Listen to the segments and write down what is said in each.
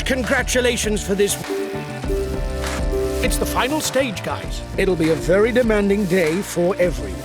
Congratulations for this. It's the final stage, guys. It'll be a very demanding day for everyone.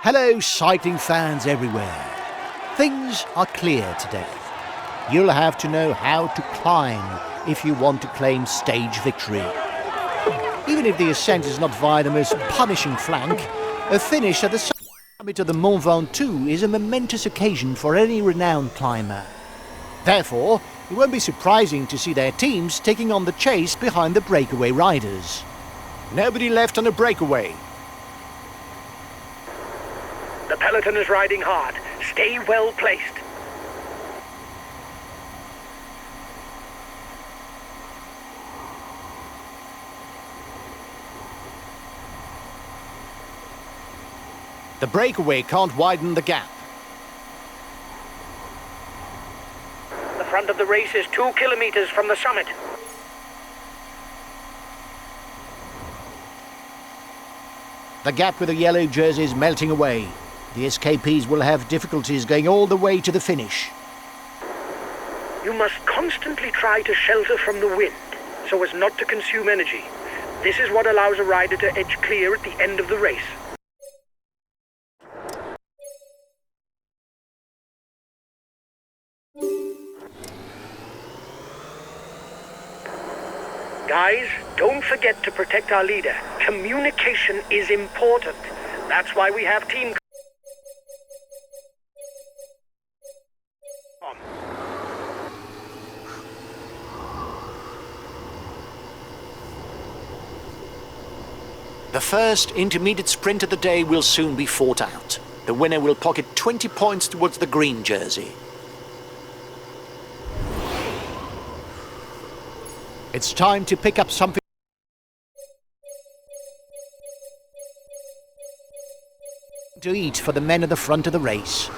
Hello, cycling fans everywhere. Things are clear today. You'll have to know how to climb if you want to claim stage victory. Even if the ascent is not via the most punishing flank, a finish at the summit of the Mont Ventoux is a momentous occasion for any renowned climber. Therefore, it won't be surprising to see their teams taking on the chase behind the breakaway riders. Nobody left on a breakaway. The peloton is riding hard. Stay well placed. The breakaway can't widen the gap. The front of the race is 2 kilometers from the summit. The gap with the yellow jersey is melting away. The escapees will have difficulties going all the way to the finish. You must constantly try to shelter from the wind so as not to consume energy. This is what allows a rider to edge clear at the end of the race. Guys, don't forget to protect our leader. Communication is important. That's why we have team. The first intermediate sprint of the day will soon be fought out. The winner will pocket 20 points towards the green jersey. It's time to pick up something to eat for the men at the front of the race.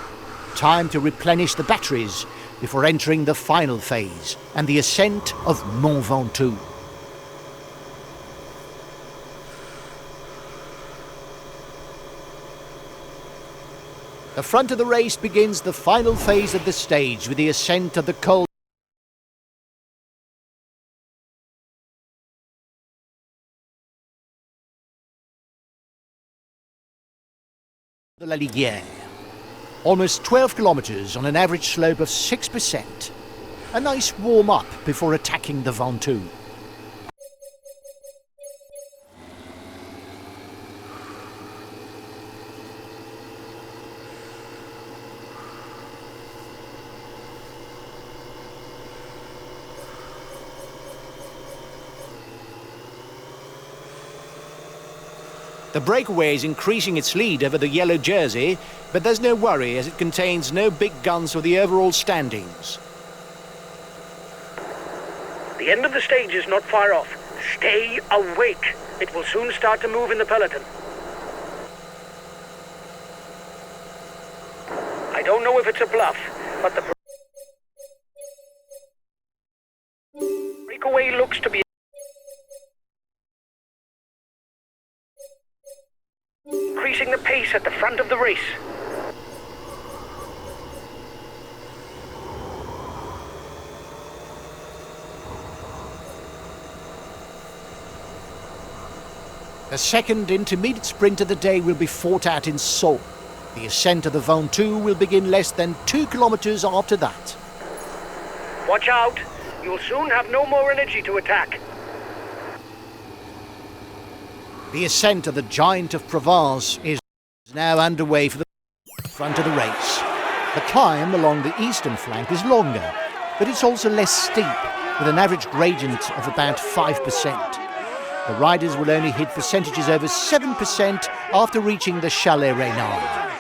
Time to replenish the batteries before entering the final phase and the ascent of Mont Ventoux. The front of the race begins the final phase of the stage with the ascent of the Col de la Liguière. Almost 12 kilometers on an average slope of 6%. A nice warm-up before attacking the Ventoux. The breakaway is increasing its lead over the yellow jersey, but there's no worry as it contains no big guns for the overall standings. The end of the stage is not far off. Stay awake. It will soon start to move in the peloton. I don't know if it's a bluff, but the breakaway looks to be increasing the pace at the front of the race. The second intermediate sprint of the day will be fought out in Sceaux. The ascent of the Ventoux will begin less than 2 kilometers after that. Watch out! You'll soon have no more energy to attack. The ascent of the Giant of Provence is now underway for the front of the race. The climb along the eastern flank is longer, but it's also less steep, with an average gradient of about 5%. The riders will only hit percentages over 7% after reaching the Chalet Reynard.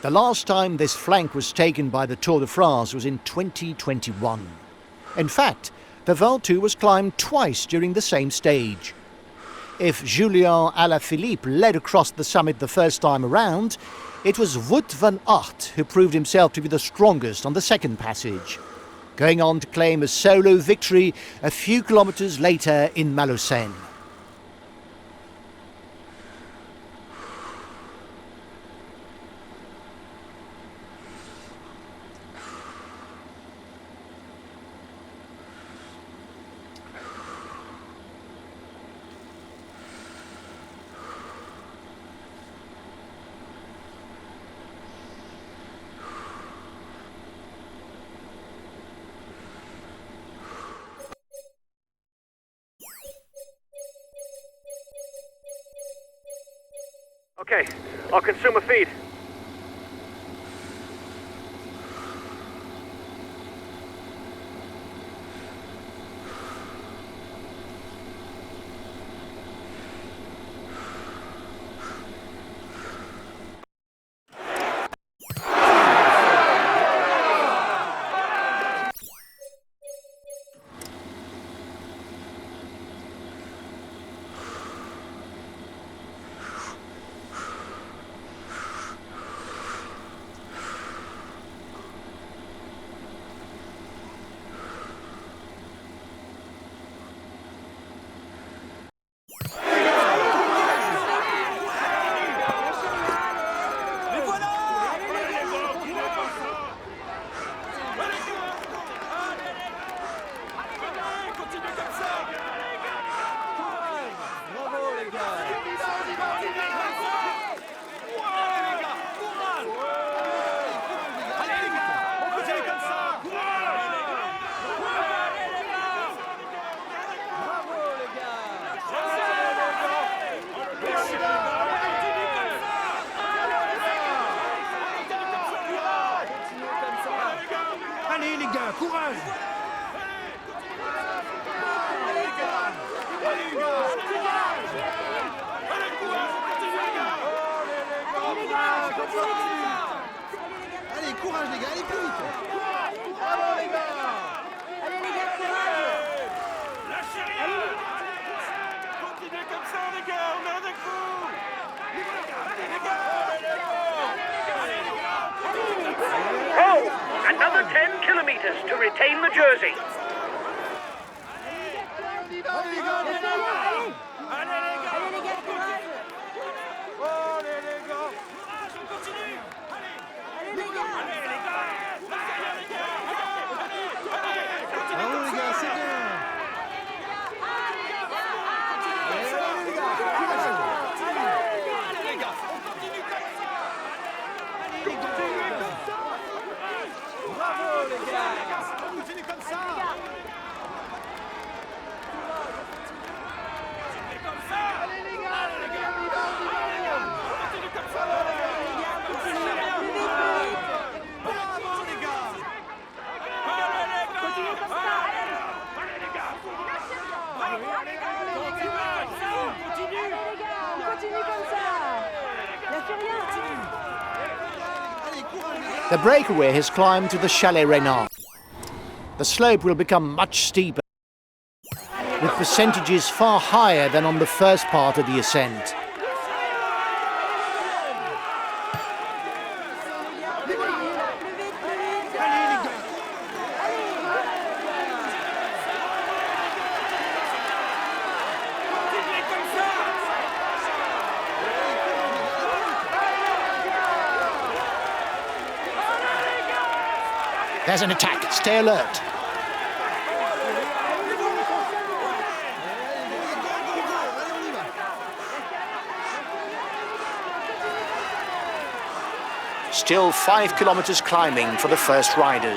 The last time this flank was taken by the Tour de France was in 2021. In fact, the Val Thorens was climbed twice during the same stage. If Julian Alaphilippe led across the summit the first time around, it was Wout van Aert who proved himself to be the strongest on the second passage, going on to claim a solo victory a few kilometres later in Malocène. Okay, I'll consume a feed. Allez les gars, courage! Allez, courage les gars, allez plus vite! Bravo les gars! Allez les gars, courage! Lâchez rien! Continuez comme ça les gars, on est avec vous! Allez les gars! Oh! Another 10 kilometers to retain the jersey. Allez les gars, courage! Allez les gars! Courage, on continue! Allez! Allez les gars! Allez les gars! Allez les gars! Bravo les gars, c'est bien! The breakaway has climbed to the Chalet Reynard. The slope will become much steeper, with percentages far higher than on the first part of the ascent. There's an attack. Stay alert. Still 5 kilometers climbing for the first riders.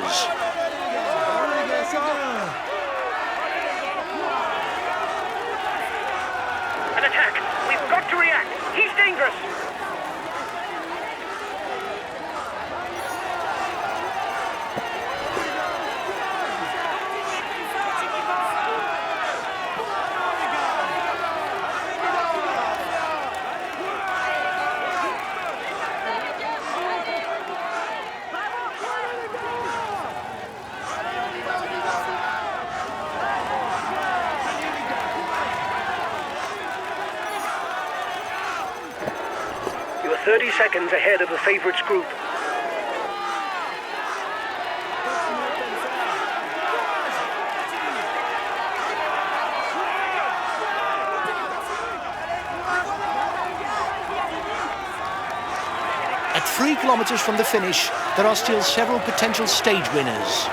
An attack! We've got to react! He's dangerous! 30 seconds ahead of the favorites group. At 3 kilometres from the finish, there are still several potential stage winners.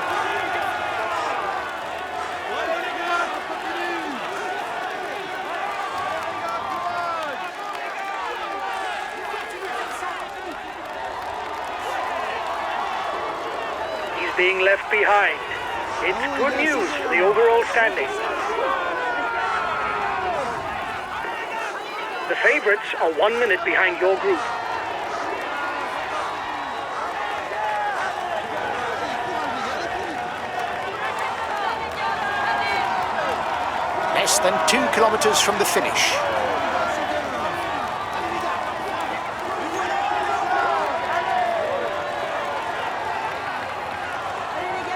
He's being left behind. It's good news for the overall standing. The favorites are 1 minute behind your group. Less than 2 kilometres from the finish. Allez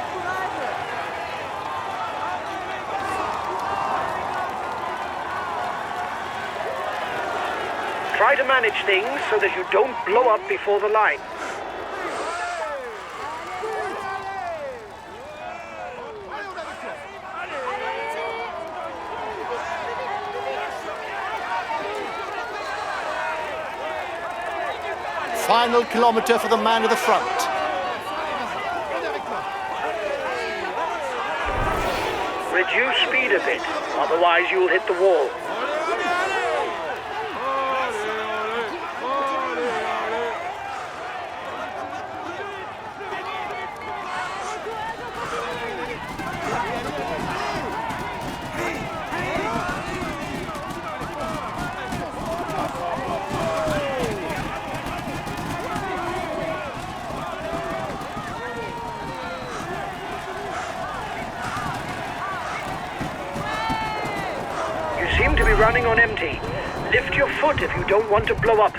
les gars, courage! Try to manage things so that you don't blow up before the line. Final kilometre for the man at the front. Reduce speed a bit, otherwise you'll hit the wall. You seem to be running on empty. Lift your foot if you don't want to blow up.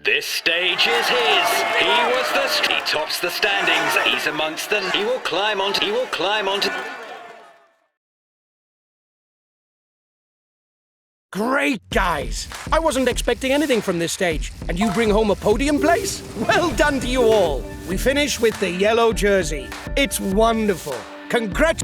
This stage is his. He tops the standings. He's amongst them. He will climb onto. Great, guys! I wasn't expecting anything from this stage, and you bring home a podium place? Well done to you all! We finish with the yellow jersey. It's wonderful. Congrats!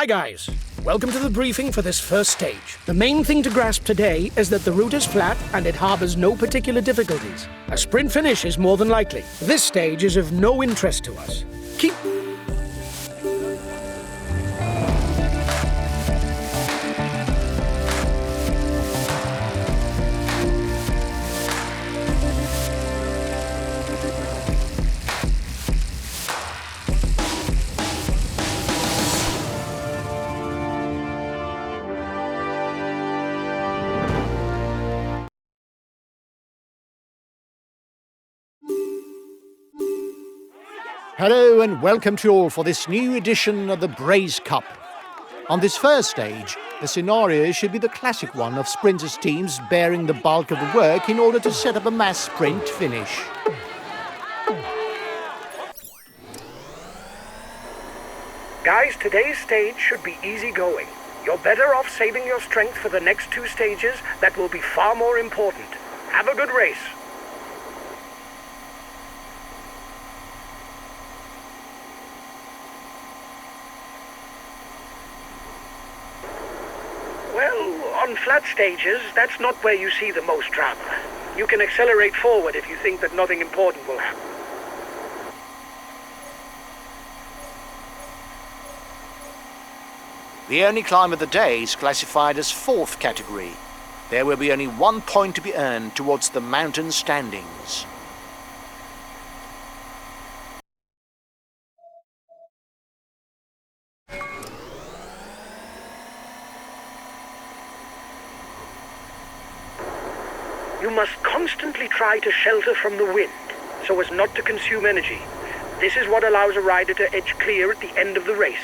Hi guys, welcome to the briefing for this first stage. The main thing to grasp today is that the route is flat and it harbors no particular difficulties. A sprint finish is more than likely. This stage is of no interest to us. Keep... Hello and welcome to you all for this new edition of the Braze Cup. On this first stage, the scenario should be the classic one of sprinters' teams bearing the bulk of the work in order to set up a mass sprint finish. Guys, today's stage should be easy going. You're better off saving your strength for the next two stages that will be far more important. Have a good race. Well, on flat stages, that's not where you see the most drama. You can accelerate forward if you think that nothing important will happen. The only climb of the day is classified as 4th category. There will be only 1 point to be earned towards the mountain standings. You must constantly try to shelter from the wind, so as not to consume energy. This is what allows a rider to edge clear at the end of the race.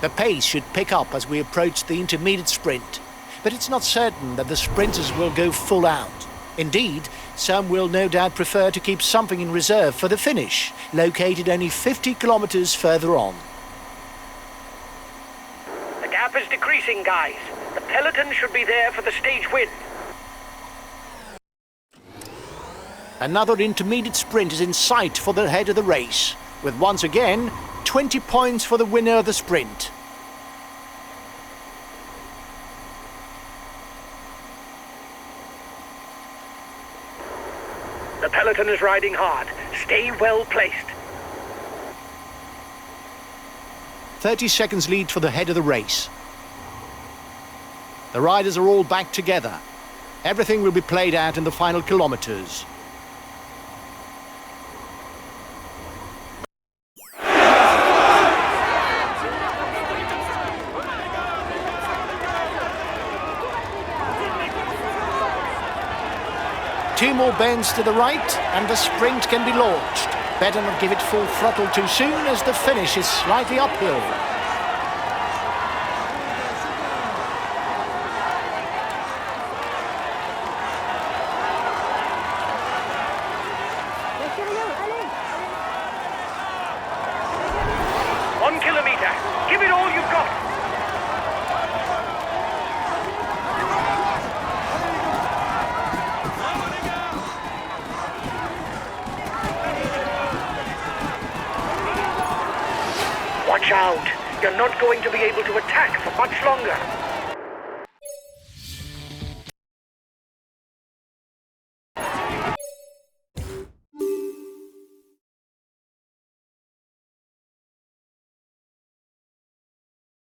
The pace should pick up as we approach the intermediate sprint, but it's not certain that the sprinters will go full out. Indeed, some will no doubt prefer to keep something in reserve for the finish, located only 50 kilometers further on. The gap is decreasing, guys. The peloton should be there for the stage win. Another intermediate sprint is in sight for the head of the race, with once again 20 points for the winner of the sprint. The peloton is riding hard. Stay well placed. 30 seconds lead for the head of the race. The riders are all back together. Everything will be played out in the final kilometers. Two more bends to the right and the sprint can be launched. Better not give it full throttle too soon as the finish is slightly uphill. Derrière, allez! 1 kilometer. Give it all you've got. Watch out. You're not going to be able to attack for much longer.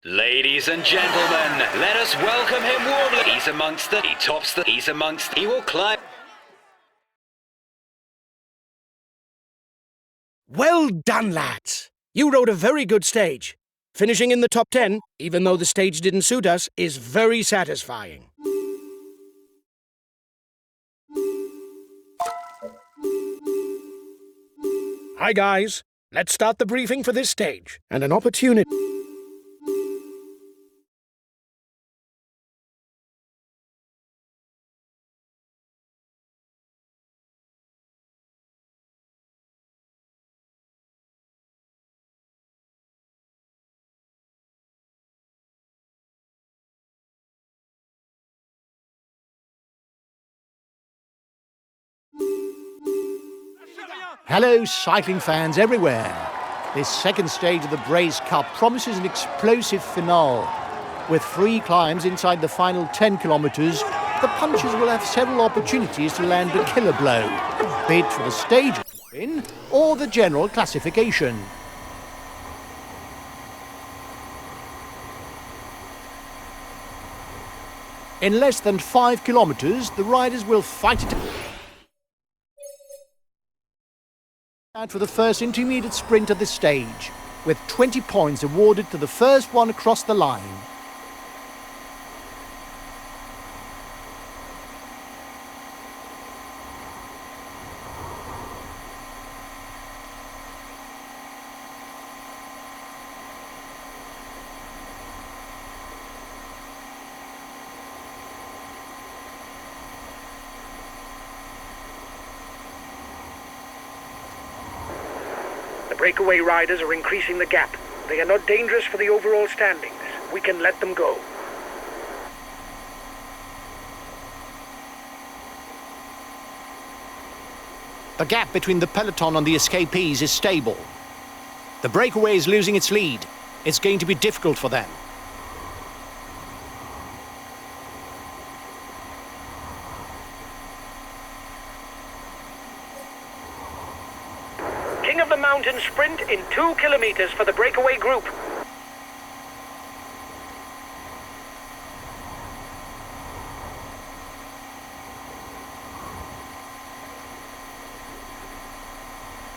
Ladies and gentlemen, let us welcome him warmly. He's amongst the... He will climb... Well done, lads! You rode a very good stage. Finishing in the top 10, even though the stage didn't suit us, is very satisfying. Hi guys, let's start the briefing for this stage, and an opportunity... Hello, cycling fans everywhere. This second stage of the Braze Cup promises an explosive finale. With 3 climbs inside the final 10 kilometres, the punchers will have several opportunities to land a killer blow, be it for the stage win or the general classification. In less than 5 kilometres, the riders will fight it out for the first intermediate sprint of this stage, with 20 points awarded to the first one across the line. The breakaway riders are increasing the gap. They are not dangerous for the overall standings. We can let them go. The gap between the peloton and the escapees is stable. The breakaway is losing its lead. It's going to be difficult for them. King of the Mountain sprint in 2 kilometers for the breakaway group.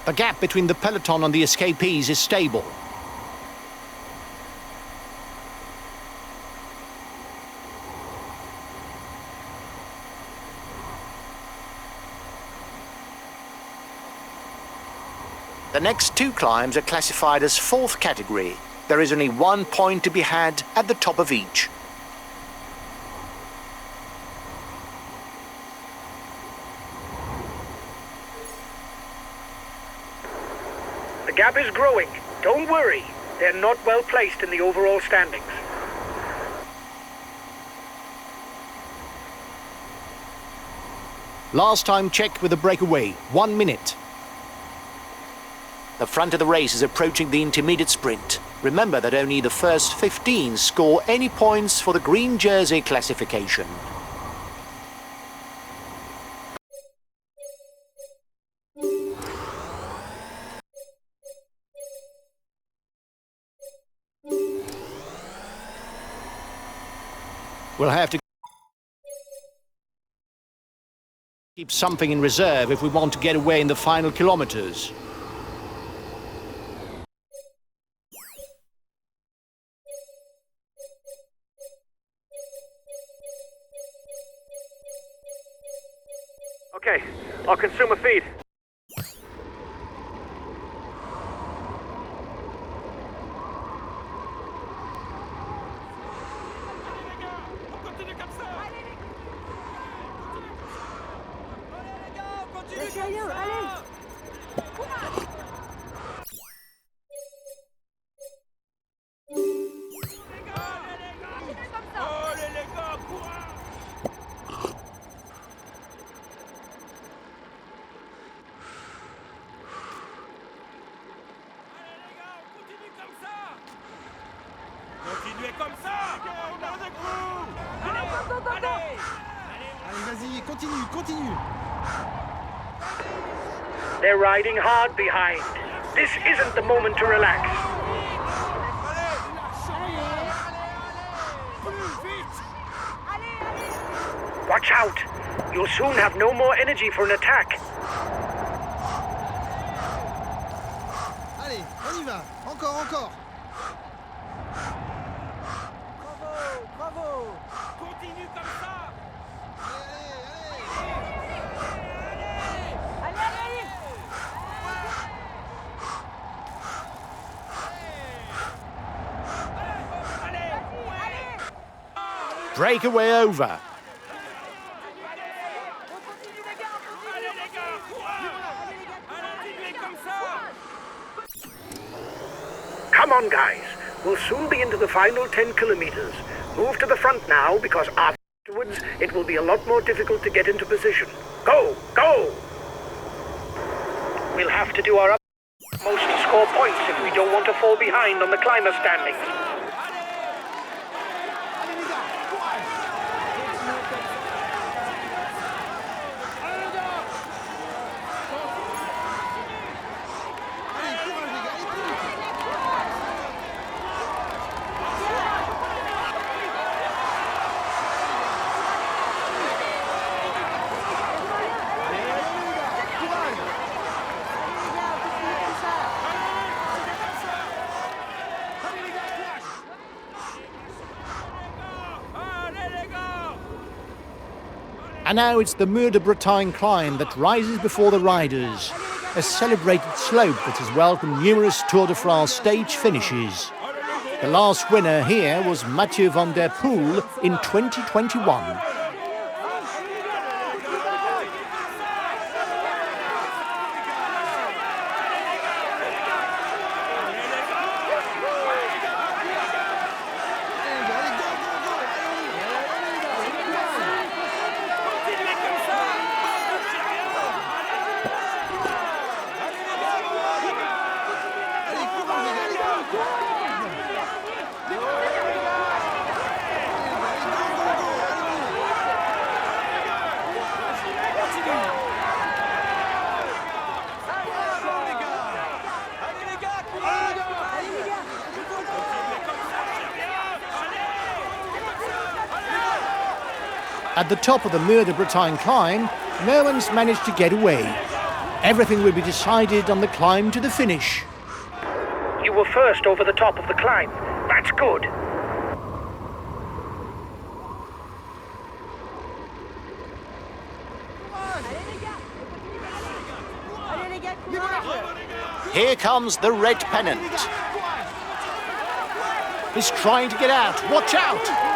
The gap between the peloton and the escapees is stable. The next 2 climbs are classified as 4th category. There is only 1 point to be had at the top of each. The gap is growing. Don't worry. They're not well placed in the overall standings. Last time checked with the breakaway, 1 minute. The front of the race is approaching the intermediate sprint. Remember that only the first 15 score any points for the green jersey classification. We'll have to keep something in reserve if we want to get away in the final kilometres. Okay, I'll consume a feed. On continue comme ça. Les cailloux, allez. Allez les gars, courage. Allez les gars, on continue comme ça. Continuez comme ça. On est avec vous. Allez, allez. Allez, vas-y, continue, continue. They're riding hard behind. This isn't the moment to relax. Watch out! You'll soon have no more energy for an attack. Allez, on y va. Encore, encore. Bravo, bravo. Continue comme ça. Allez, Allez, allez. Breakaway over. Allez les gars, courage. Continuez comme ça. Come on, guys. We'll soon be into the final 10 kilometers. Move to the front now, because afterwards it will be a lot more difficult to get into position. Go! Go! We'll have to do our utmost to score points if we don't want to fall behind on the climber standings. And now it's the Mur de Bretagne climb that rises before the riders, a celebrated slope that has welcomed numerous Tour de France stage finishes. The last winner here was Mathieu van der Poel in 2021. At the top of the Mur de Bretagne climb, no one's managed to get away. Everything will be decided on the climb to the finish. You were first over the top of the climb. That's good. Here comes the red pennant. He's trying to get out. Watch out!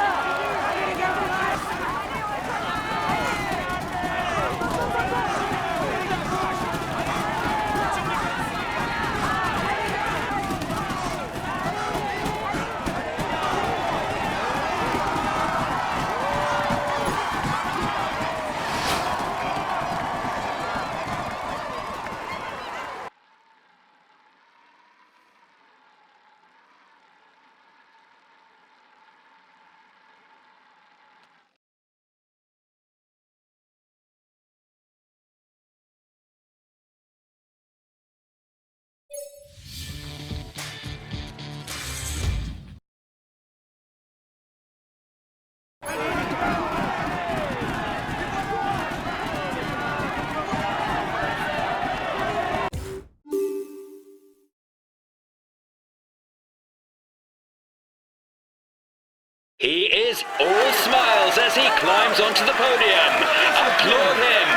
He is all smiles as he climbs onto the podium. Applaud him.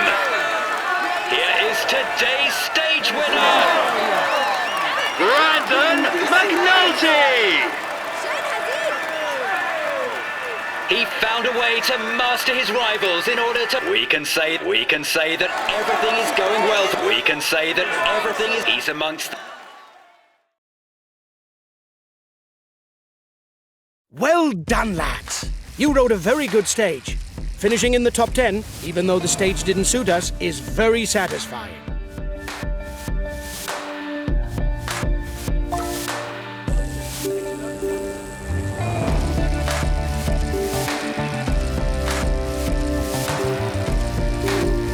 Here is today's stage winner, Brandon McNulty. He found a way to master his rivals in order to... We can say that everything is going well. We can say that everything is... He's amongst... Well done, lads. You rode a very good stage. Finishing in the top 10, even though the stage didn't suit us, is very satisfying.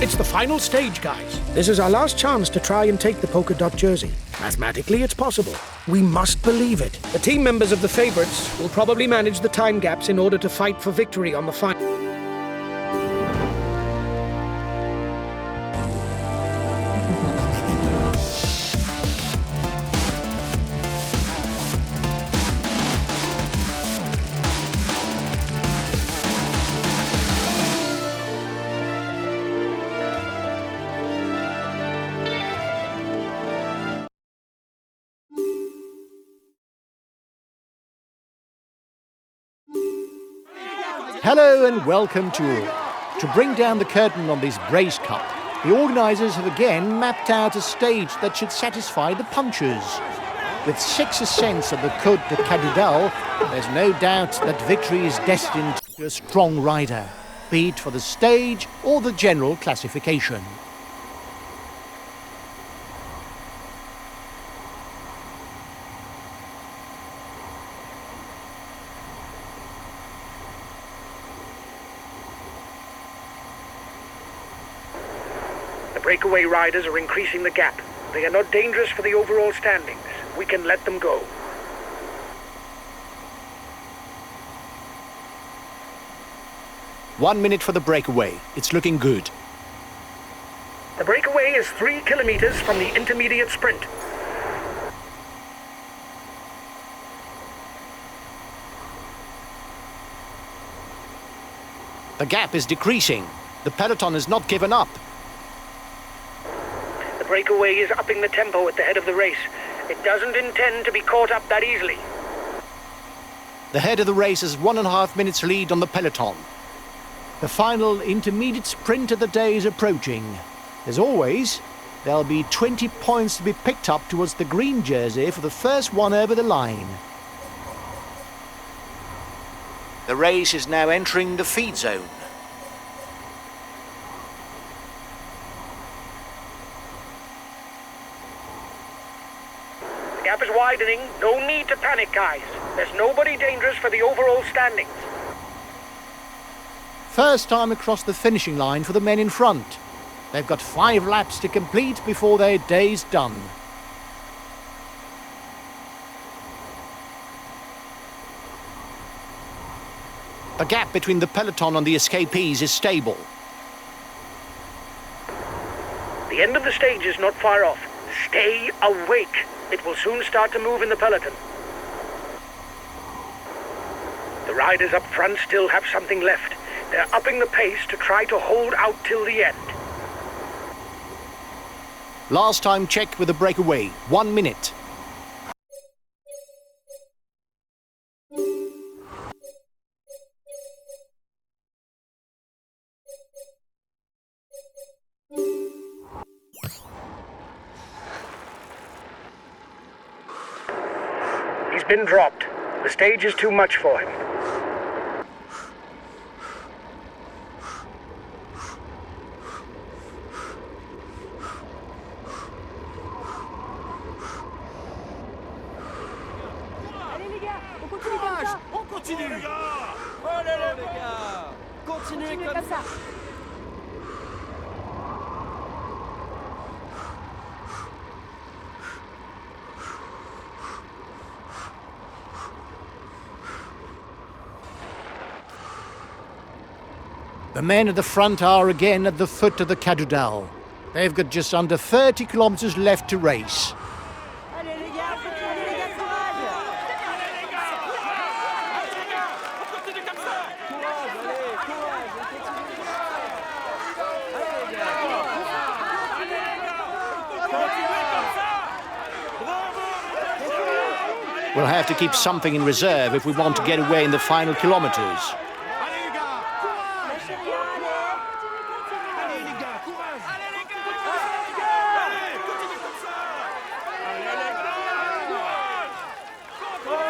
It's the final stage, guys. This is our last chance to try and take the polka dot jersey. Mathematically, it's possible. We must believe it. The team members of the favorites will probably manage the time gaps in order to fight for victory on the final. Hello and welcome to all. To bring down the curtain on this Brace Cup, the organisers have again mapped out a stage that should satisfy the punchers. With 6 ascents of the Côte de Cadoudal, there's no doubt that victory is destined to a strong rider, be it for the stage or the general classification. breakaway riders are increasing the gap. They are not dangerous for the overall standings. We can let them go. One minute for the breakaway. It's looking good. The breakaway is 3 kilometers from the intermediate sprint. The gap is decreasing. The peloton has not given up. The breakaway is upping the tempo at the head of the race. It doesn't intend to be caught up that easily. The head of the race has 1.5 minutes lead on the peloton. The final intermediate sprint of the day is approaching. As always, there'll be 20 points to be picked up towards the green jersey for the first one over the line. The race is now entering the feed zone. The gap is widening. No need to panic, guys. There's nobody dangerous for the overall standings. First time across the finishing line for the men in front. They've got 5 laps to complete before their day's done. The gap between the peloton and the escapees is stable. The end of the stage is not far off. Stay awake. It will soon start to move in the peloton. The riders up front still have something left. They're upping the pace to try to hold out till the end. Last time check with the breakaway. 1 minute. He's been dropped. The stage is too much for him. Allez les gars, on continue comme ça. On continue, les gars. Allez, les gars. Continuez Continuez comme ça. The men at the front are again at the foot of the Cadoudal. They've got just under 30 kilometers left to race. Allez les gars, courage. On continue comme ça. We'll have to keep something in reserve if we want to get away in the final kilometers. Allez les gars, courage. Lâchez rien, allez. Allez les gars, courage. Allez, les gars. Allez, continue comme ça. Allez,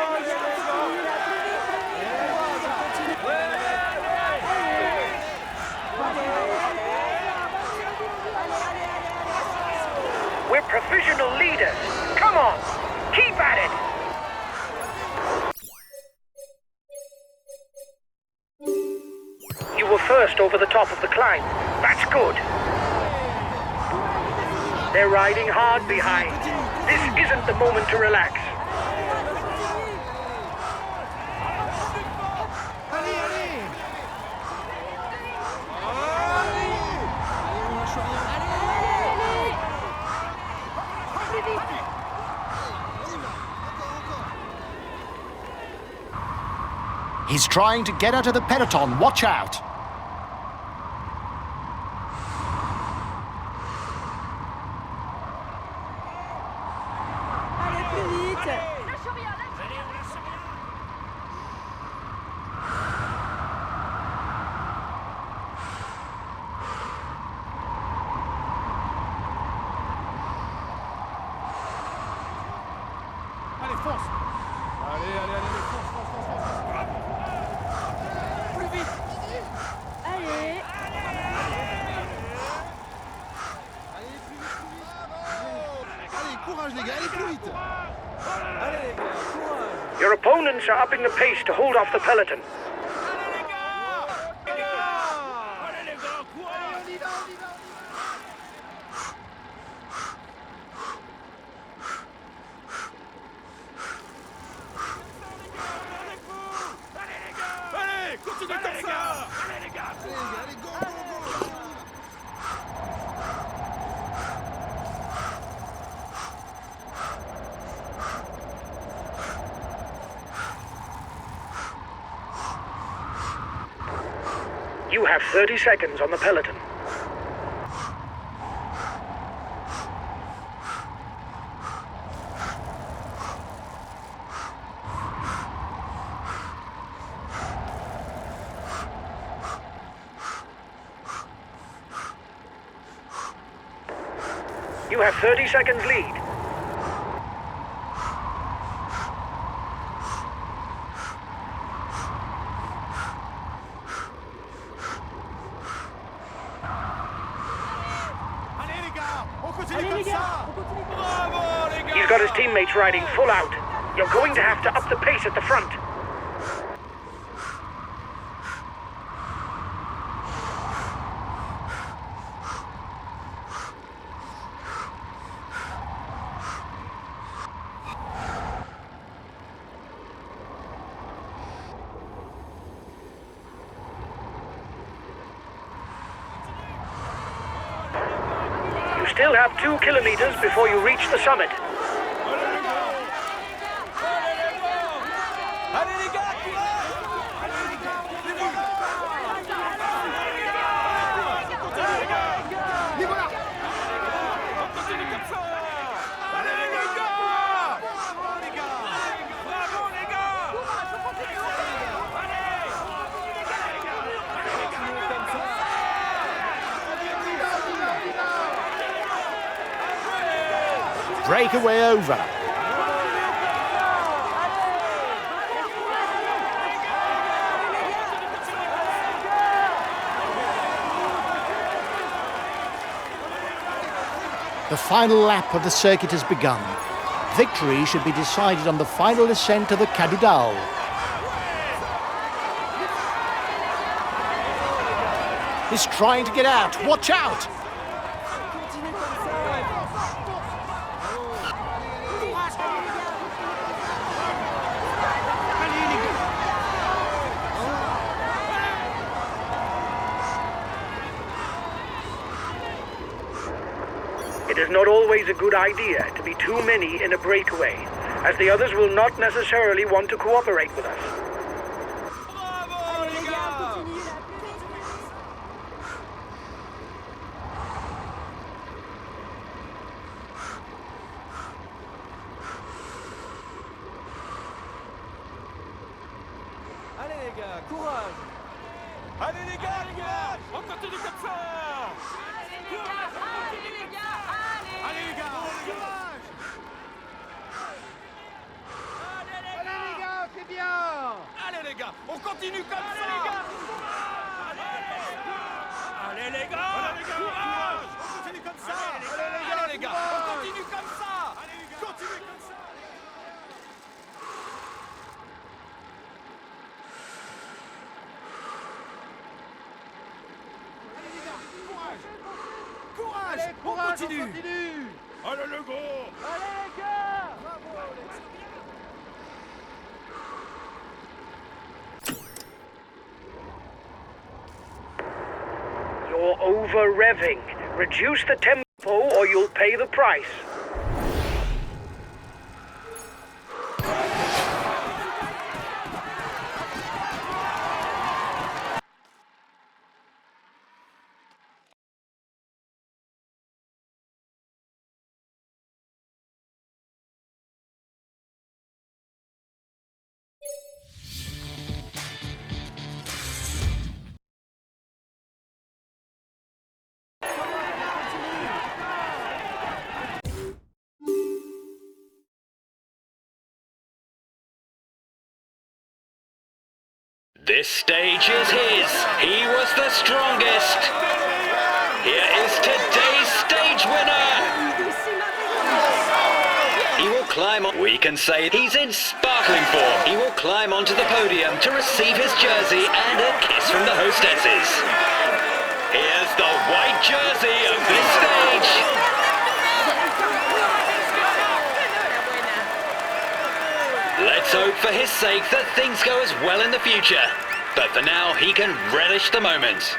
les We're professional leaders. Come on, keep at it. You were first over the top of the climb. That's good. They're riding hard behind. This isn't the moment to relax. Allez, allez. He's trying to get out of the peloton. Watch out. Allez plus vite. Allez, fonce. Allez, allez, allez, fonce, fonce, fonce, fonce. Plus vite. Allez. Allez, courage les gars, allez plus vite. Your opponents are upping the pace to hold off the peloton. Continue comme ça. Allez les gars. Allez, go, go, go. You have 30 seconds on the peloton. You have 30 seconds lead. Allez les gars, on continue Allez comme les gars, ça. on continue comme ça. Bravo les gars. He's got his teammates riding full out. You're going to have to up the pace at the front. You still have 2 kilometers before you reach the summit. Allez les gars, courage. Continue les gars. Les voilà. On continue comme ça. Allez les gars. Bravo les gars. Bravo les gars. Breakaway over. The final lap of the circuit has begun. Victory should be decided on the final ascent of the Cadoudal. He's trying to get out. Watch out! It is not always a good idea to be too many in a breakaway, as the others will not necessarily want to cooperate with us. Bravo Allez les les gars, gars. on continue là, plus vite, plus vite. Allez les gars, courage. Allez les gars, courage. On continue comme ça. Allez les gars, courage. Allez les gars, c'est bien. Allez les gars, on continue comme ça. Allez les gars. Courage. On continue comme ça. Allez les gars, on continue comme ça. Allez les gars, continue comme ça. Allez les gars, courage. Courage. Allez, On courage, continue. on continue. Allez les gars. Allez les gars. Bravo Alex. You're over-revving. Reduce the tempo or you'll pay the price. This stage is his. He was the strongest. Here is today's stage winner. He will climb on. We can say he's in sparkling form. He will climb onto the podium to receive his jersey and a kiss from the hostesses. Here's the white jersey of this stage. Let's hope for his sake that things go as well in the future. But for now, he can relish the moment.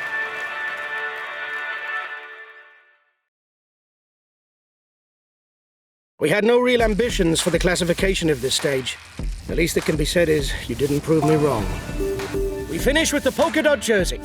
We had no real ambitions for the classification of this stage. The least that can be said is you didn't prove me wrong. We finish with the polka dot jersey.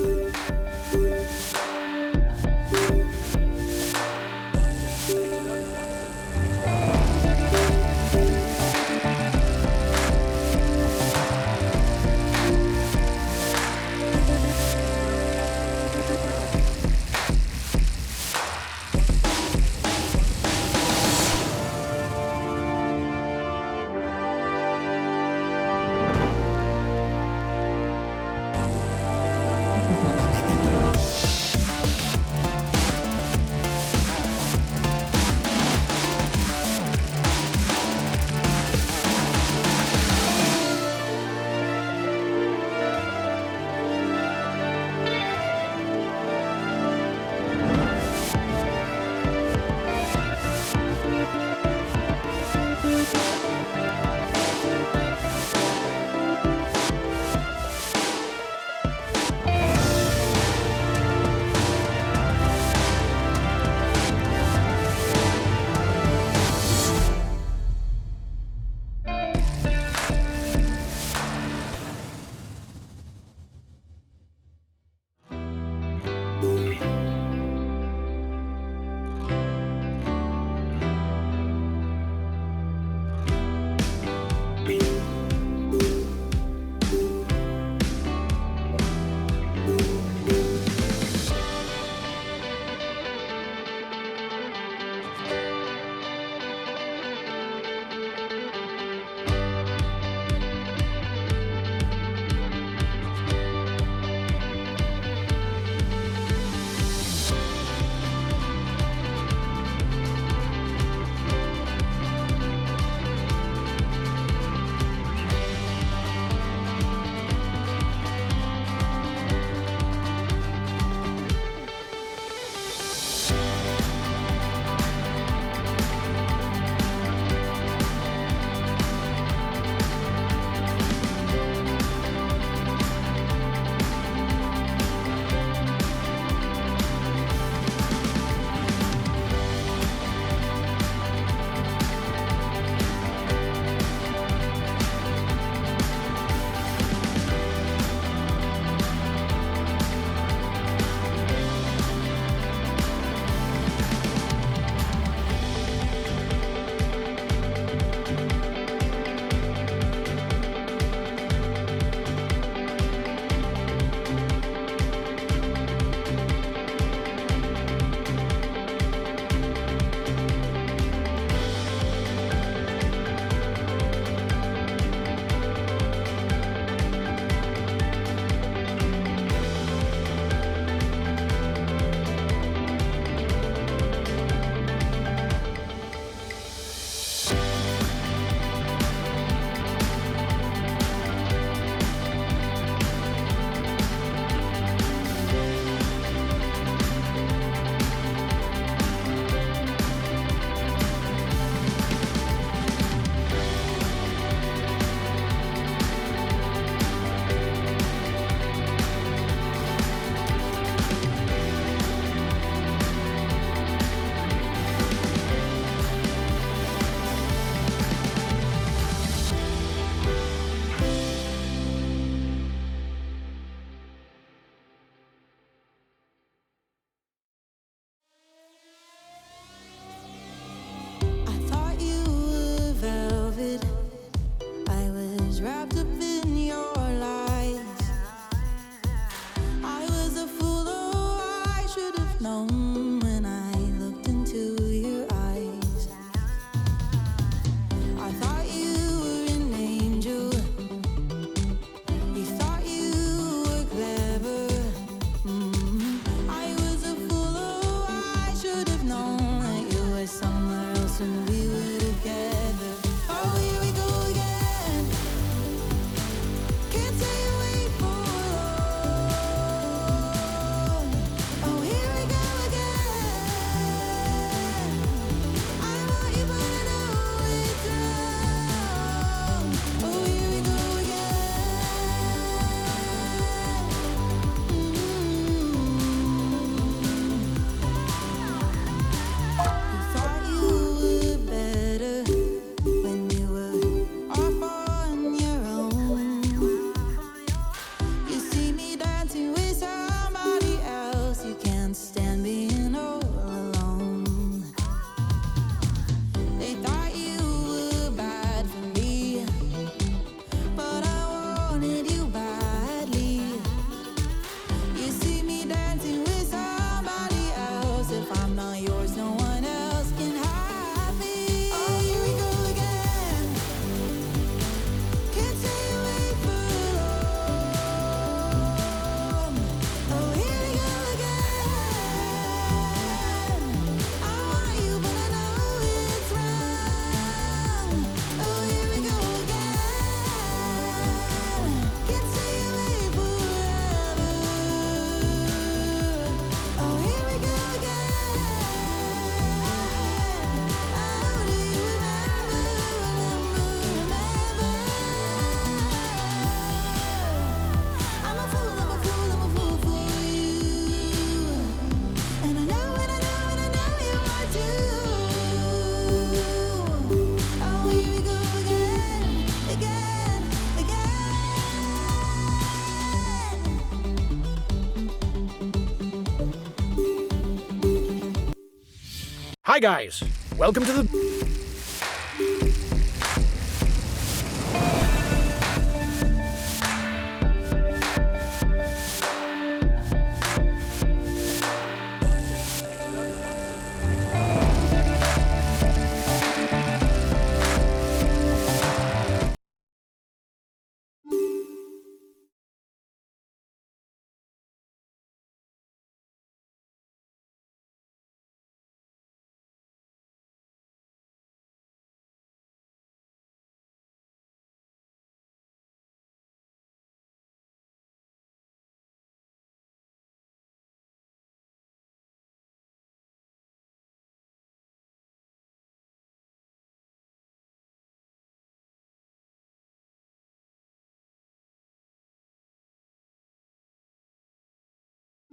Hi guys, welcome to the...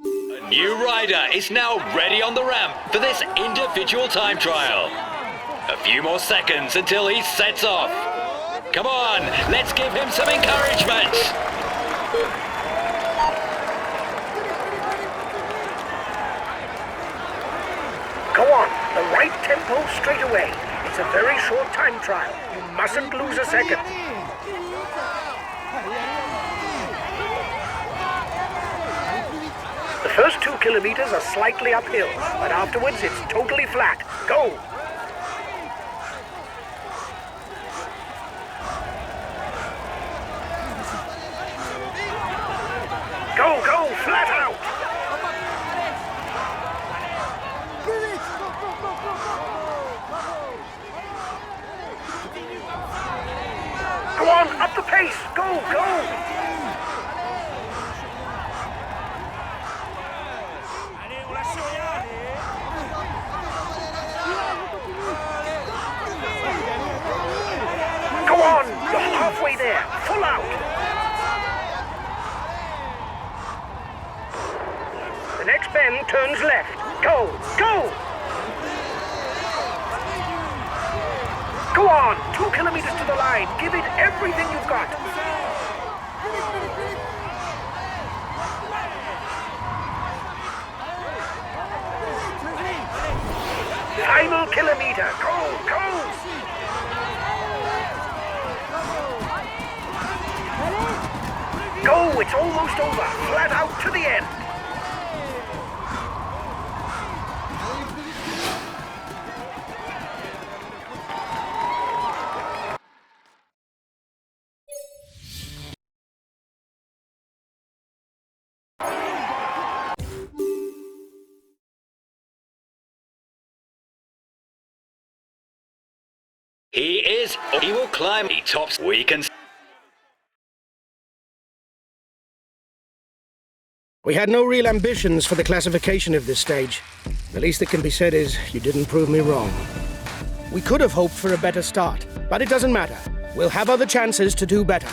A new rider is now ready on the ramp for this individual time trial. A few more seconds until he sets off. Come on, let's give him some encouragement. Go on, the right tempo straight away. It's a very short time trial. You mustn't lose a second. The first 2 kilometers are slightly uphill, but afterwards it's totally flat. Go! Go, go, flat out! Go on, up the pace! Go, go! Allez, on lâche rien, allez. Go on! You're halfway there! Full out! The next bend turns left. Go! Go! Go on! 2 kilometers to the line. Give it everything you've got. Final kilometer. Go! Go! Go! It's almost over. Flat out to the end. He will climb the tops. We can... We had no real ambitions for the classification of this stage. The least that can be said is you didn't prove me wrong. We could have hoped for a better start, but it doesn't matter. We'll have other chances to do better.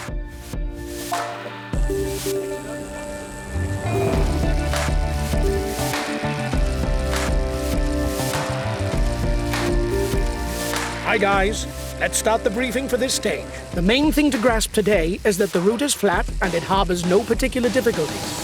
Hi guys, let's start the briefing for this stage. The main thing to grasp today is that the route is flat and it harbors no particular difficulties.